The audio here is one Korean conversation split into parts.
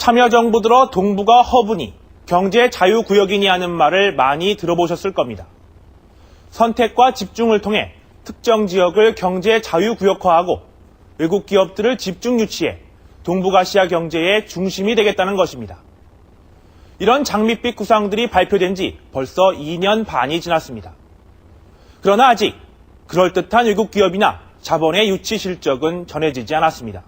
참여정부 들어 동부가 허브니, 경제 자유구역이니 하는 말을 많이 들어보셨을 겁니다. 선택과 집중을 통해 특정 지역을 경제 자유구역화하고 외국 기업들을 집중 유치해 동북아시아 경제의 중심이 되겠다는 것입니다. 이런 장밋빛 구상들이 발표된 지 벌써 2년 반이 지났습니다. 그러나 아직 그럴듯한 외국 기업이나 자본의 유치 실적은 전해지지 않았습니다.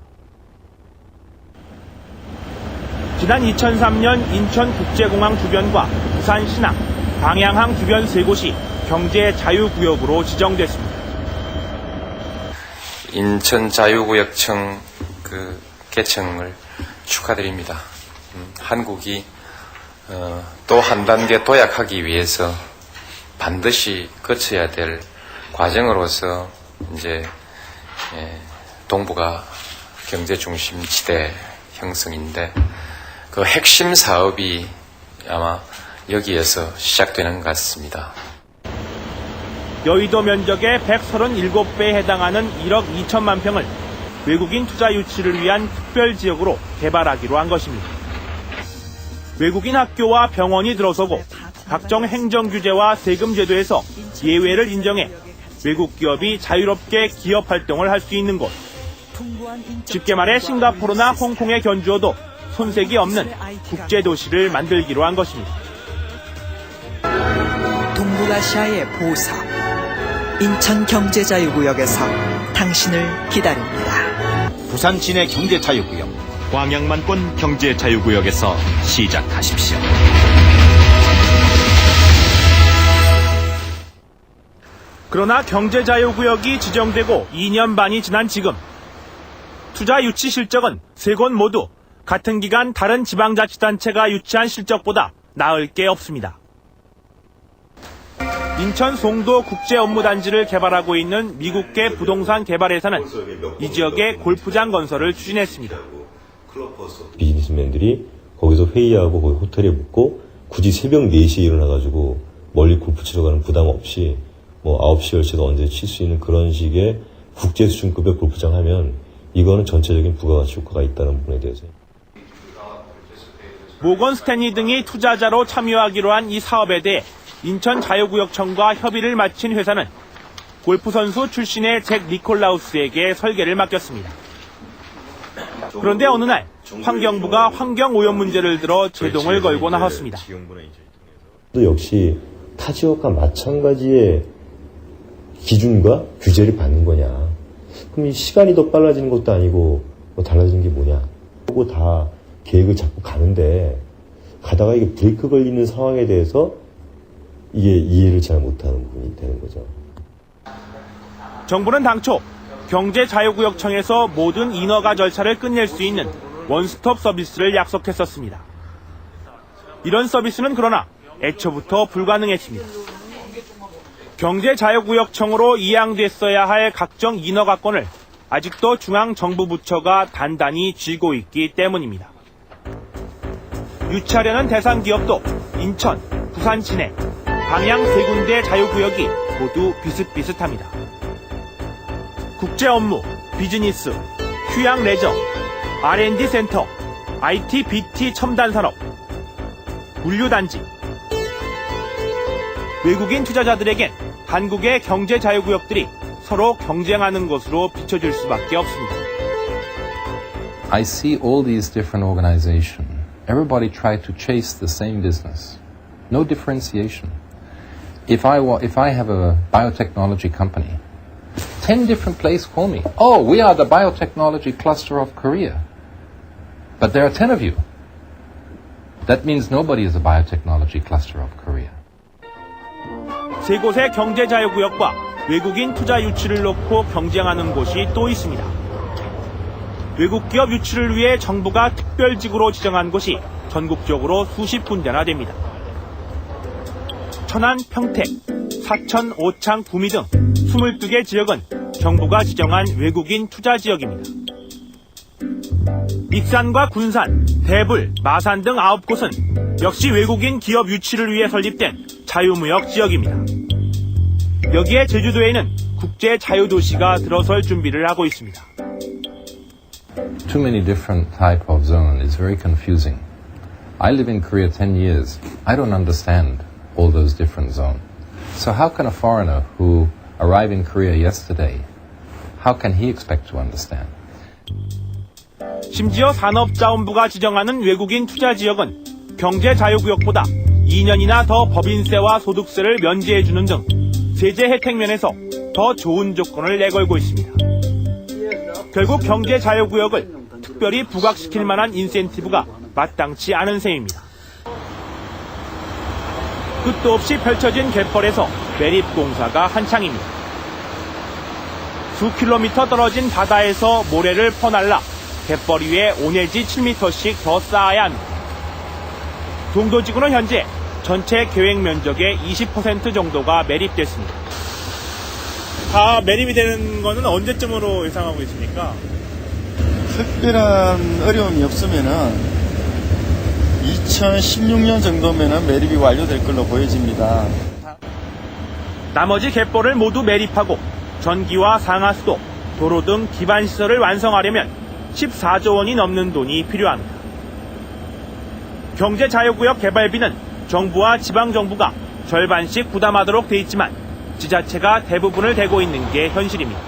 지난 2003년 인천국제공항 주변과 부산 신항, 방향항 주변 3곳이 경제 자유구역으로 지정됐습니다. 인천자유구역청 개청을 축하드립니다. 한국이 또 한 단계 도약하기 위해서 반드시 거쳐야 될 과정으로서 이제 동북아 경제 중심 지대 형성인데 그 핵심 사업이 아마 여기에서 시작되는 것 같습니다. 여의도 면적의 137배에 해당하는 1억 2천만 평을 외국인 투자 유치를 위한 특별지역으로 개발하기로 한 것입니다. 외국인 학교와 병원이 들어서고 각종 행정규제와 세금 제도에서 예외를 인정해 외국 기업이 자유롭게 기업 활동을 할 수 있는 곳. 쉽게 말해 싱가포르나 홍콩에 견주어도 손색이 없는 국제도시를 만들기로 한 것입니다. 동북아시아의 보석, 인천경제자유구역에서 당신을 기다립니다. 부산 진해 경제자유구역, 광양만권 경제자유구역에서 시작하십시오. 그러나 경제자유구역이 지정되고 2년 반이 지난 지금 투자 유치 실적은 3곳 모두 같은 기간 다른 지방자치단체가 유치한 실적보다 나을 게 없습니다. 인천 송도 국제업무단지를 개발하고 있는 미국계 부동산 개발회사는 이 지역에 골프장 건설을 추진했습니다. 비즈니스맨들이 거기서 회의하고 거기 호텔에 묵고 굳이 새벽 4시에 일어나가지고 멀리 골프 치러 가는 부담 없이 9시, 10시도 언제 칠 수 있는 그런 식의 국제 수준급의 골프장 하면 이거는 전체적인 부가가치 효과가 있다는 부분에 대해서. 모건 스탠리 등이 투자자로 참여하기로 한 이 사업에 대해 인천자유구역청과 협의를 마친 회사는 골프선수 출신의 잭 니콜라우스에게 설계를 맡겼습니다. 그런데 어느 날 환경부가 환경오염 문제를 들어 제동을 걸고 나섰습니다. 또 역시 타 지역과 마찬가지의 기준과 규제를 받는 거냐. 그럼 이 시간이 더 빨라지는 것도 아니고 달라지는 게 뭐냐. 하고 다 계획을 잡고 가는데 가다가 이게 브레이크 걸리는 상황에 대해서 이게 이해를 잘 못하는 부분이 되는 거죠. 정부는 당초 경제자유구역청에서 모든 인허가 절차를 끝낼 수 있는 원스톱 서비스를 약속했었습니다. 이런 서비스는 그러나 애초부터 불가능했습니다. 경제자유구역청으로 이양됐어야 할 각종 인허가권을 아직도 중앙정부부처가 단단히 쥐고 있기 때문입니다. 유치하려는 대상 기업도 인천, 부산 진해, 방향 3군데 자유구역이 모두 비슷비슷합니다. 국제업무, 비즈니스, 휴양 레저, R&D 센터, IT, BT 첨단산업, 물류단지. 외국인 투자자들에겐 한국의 경제자유구역들이 서로 경쟁하는 것으로 비춰질 수밖에 없습니다. I see all these different organizations. Everybody try to chase the same business. No differentiation. If I have a biotechnology company, 10 different places call me. Oh, we are the biotechnology cluster of Korea. But there are 10 of you. That means nobody is a biotechnology cluster of Korea. 3곳의 경제자유구역과 외국인 투자 유치를 놓고 경쟁하는 곳이 또 있습니다. 외국 기업 유치를 위해 정부가 특별지구로 지정한 곳이 전국적으로 수십 군데나 됩니다. 천안, 평택, 사천, 오창, 구미 등 22개 지역은 정부가 지정한 외국인 투자 지역입니다. 익산과 군산, 대불, 마산 등 9곳은 역시 외국인 기업 유치를 위해 설립된 자유무역 지역입니다. 여기에 제주도에는 국제 자유도시가 들어설 준비를 하고 있습니다. too many different type of zone is very confusing. I live in Korea 10 years. I don't understand all those different zones. So how can a foreigner who arrived in Korea yesterday, how can he expect to understand? 심지어 산업자원부가 지정하는 외국인 투자 지역은 경제 자유구역보다 2년이나 더 법인세와 소득세를 면제해주는 등 세제 혜택 면에서 더 좋은 조건을 내걸고 있습니다. 결국 경제 자유구역을 특별히 부각시킬 만한 인센티브가 마땅치 않은 셈입니다. 끝도 없이 펼쳐진 갯벌에서 매립공사가 한창입니다. 수 킬로미터 떨어진 바다에서 모래를 퍼날라 갯벌 위에 5 내지 7m씩 더 쌓아야 합니다. 동도지구는 현재 전체 계획 면적의 20% 정도가 매립됐습니다. 다 매립이 되는 거는 언제쯤으로 예상하고 있습니까? 특별한 어려움이 없으면은 2016년 정도면은 매립이 완료될 걸로 보여집니다. 나머지 갯벌을 모두 매립하고 전기와 상하수도, 도로 등 기반 시설을 완성하려면 14조 원이 넘는 돈이 필요합니다. 경제자유구역 개발비는 정부와 지방정부가 절반씩 부담하도록 돼 있지만 지자체가 대부분을 대고 있는 게 현실입니다.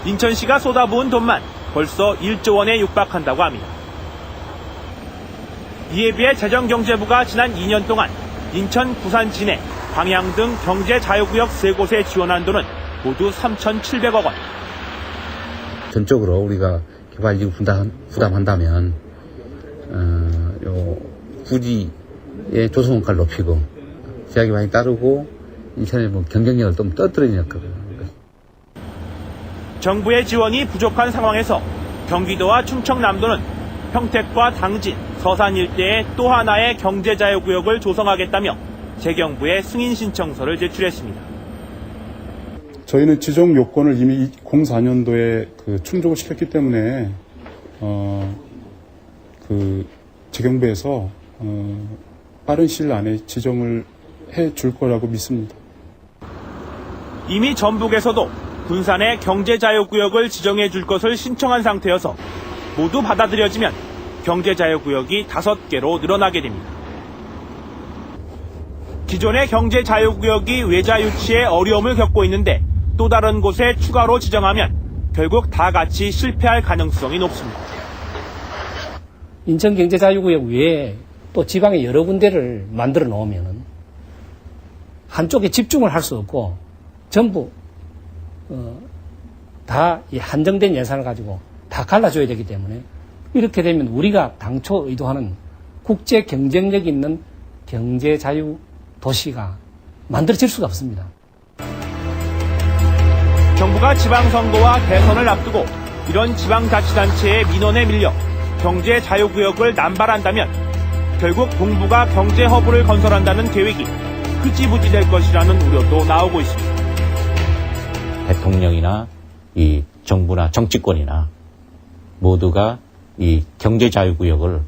인천시가 쏟아부은 돈만 벌써 1조 원에 육박한다고 합니다. 이에 비해 재정경제부가 지난 2년 동안 인천, 부산, 진해, 광양 등 경제자유구역 3곳에 지원한 돈은 모두 3,700억 원. 전적으로 우리가 개발비를 부담한다면 요 부지의 조성원가를 높이고 제약이 많이 따르고 인천의 경쟁력을 좀 떨어뜨리는 역할을. 정부의 지원이 부족한 상황에서 경기도와 충청남도는 평택과 당진, 서산 일대에 또 하나의 경제자유구역을 조성하겠다며 재경부에 승인 신청서를 제출했습니다. 저희는 지정 요건을 이미 04년도에 충족을 시켰기 때문에 재경부에서 빠른 시일 안에 지정을 해줄 거라고 믿습니다. 이미 전북에서도 군산의 경제자유구역을 지정해 줄 것을 신청한 상태여서 모두 받아들여지면 경제자유구역이 5개로 늘어나게 됩니다. 기존의 경제자유구역이 외자 유치에 어려움을 겪고 있는데 또 다른 곳에 추가로 지정하면 결국 다 같이 실패할 가능성이 높습니다. 인천경제자유구역 외에 또 지방에 여러 군데를 만들어 놓으면 한쪽에 집중을 할 수 없고 전부 다 한정된 예산을 가지고 다 갈라줘야 되기 때문에 이렇게 되면 우리가 당초 의도하는 국제 경쟁력 있는 경제자유 도시가 만들어질 수가 없습니다. 정부가 지방선거와 대선을 앞두고 이런 지방자치단체의 민원에 밀려 경제자유구역을 남발한다면 결국 동부가 경제허브를 건설한다는 계획이 흐지부지 될 것이라는 우려도 나오고 있습니다. 대통령이나 이 정부나 정치권이나 모두가 이 경제자유구역을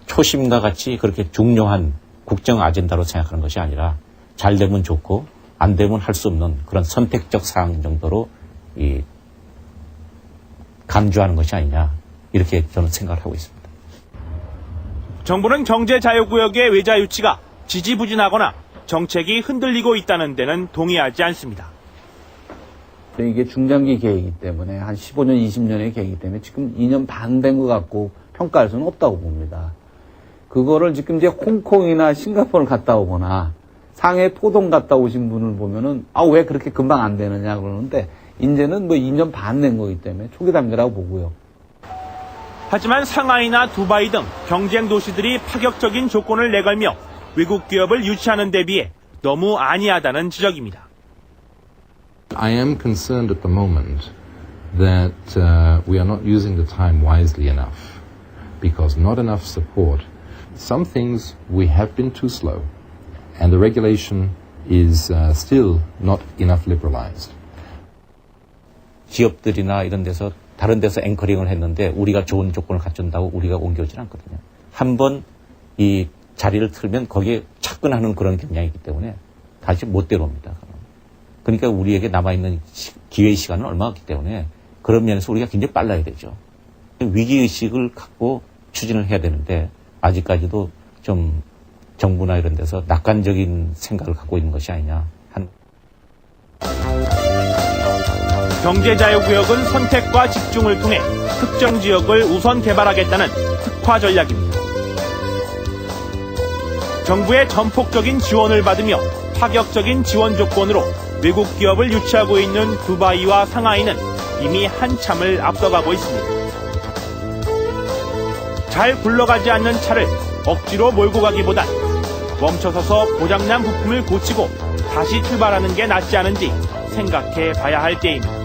초심과 같이 그렇게 중요한 국정 아젠다로 생각하는 것이 아니라 잘 되면 좋고 안 되면 할 수 없는 그런 선택적 사항 정도로 이 간주하는 것이 아니냐 이렇게 저는 생각을 하고 있습니다. 정부는 경제자유구역의 외자 유치가 지지부진하거나 정책이 흔들리고 있다는 데는 동의하지 않습니다. 이게 중장기 계획이기 때문에 한 15년, 20년의 계획이기 때문에 지금 2년 반 된 것 같고 평가할 수는 없다고 봅니다. 그거를 지금 이제 홍콩이나 싱가포르를 갔다 오거나 상해 포동 갔다 오신 분을 보면은 왜 그렇게 금방 안 되느냐 그러는데 이제는 2년 반 된 거기 때문에 초기 단계라고 보고요. 하지만 상하이나 두바이 등 경쟁 도시들이 파격적인 조건을 내걸며 외국 기업을 유치하는 데 비해 너무 안이하다는 지적입니다. I am concerned at the moment that we are not using the time wisely enough because not enough support. Some things we have been too slow and the regulation is still not enough liberalized. 기업들이나 이런 데서 다른 데서 앵커링을 했는데 우리가 좋은 조건을 갖춘다고 우리가 옮겨오질 않거든요. 한번 이 자리를 틀면 거기에 착근하는 그런 경향이기 때문에 다시 못 데려옵니다. 그러니까 우리에게 남아있는 기회의 시간은 얼마 없기 때문에 그런 면에서 우리가 굉장히 빨라야 되죠. 위기의식을 갖고 추진을 해야 되는데 아직까지도 좀 정부나 이런 데서 낙관적인 생각을 갖고 있는 것이 아니냐. 경제자유구역은 선택과 집중을 통해 특정 지역을 우선 개발하겠다는 특화 전략입니다. 정부의 전폭적인 지원을 받으며 파격적인 지원 조건으로 외국 기업을 유치하고 있는 두바이와 상하이는 이미 한참을 앞서가고 있습니다. 잘 굴러가지 않는 차를 억지로 몰고 가기보단 멈춰서서 고장난 부품을 고치고 다시 출발하는 게 낫지 않은지 생각해 봐야 할 때입니다.